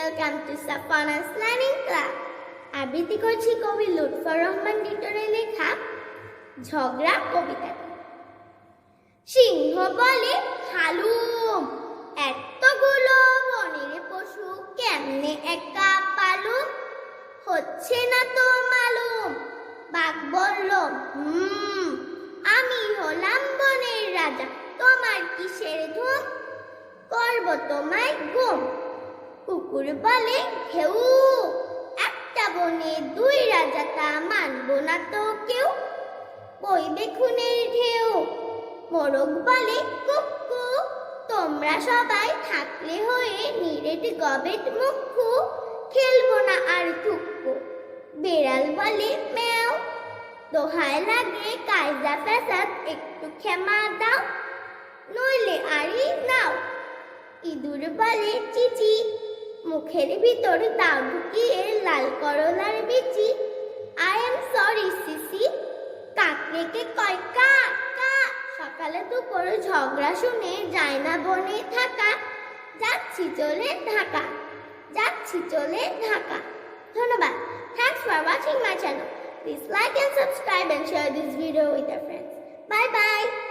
Welcome to Safwana'S learning class. আবৃত্তি করছি কবি ৎফর রহমান লিটনের লেখা ঝগড়া কবিতা। সিংহ বলে হালুম, এতগুলো বনের পশু কেমনে একা পালুম, হচ্ছে না তো মালুম। বাঘ বলল আমি হলাম বনের রাজা, তোমার কিসের ধুম, করব তোমায় গুম। কুকুর বলে ঘেউ, একটা বনে দুই রাজা, তা মানব না তো কেউ, বইবে খুনের ঢেউ। মোরগ বলে কুকু, তোমরা সবাই থাকলে হয়ে নিরেট গবেট মুখু, খেলবো না আর থুকু। বেড়াল বলে ম্যাও, দোহায় লাগে কায়দা ফ্যাসাদ, একটু ক্ষমা দাও, নইলে আরই নাও। ইঁদুর বলে চিচি, মুখের ভিতর দাও ঢুকিয়ে লাল করলার বিচি, আই এম সরি সিসি। কাকড়েকে কয় কা কা, সকালে দুপুর ঝগড়া শুনে যায় না বনে থাকা, যাচ্ছি চলে ঢাকা, যাচ্ছি চলে ঢাকা। ধন্যবাদ। Thanks for watching my channel. Please like and subscribe and share this video with your friends. Bye bye.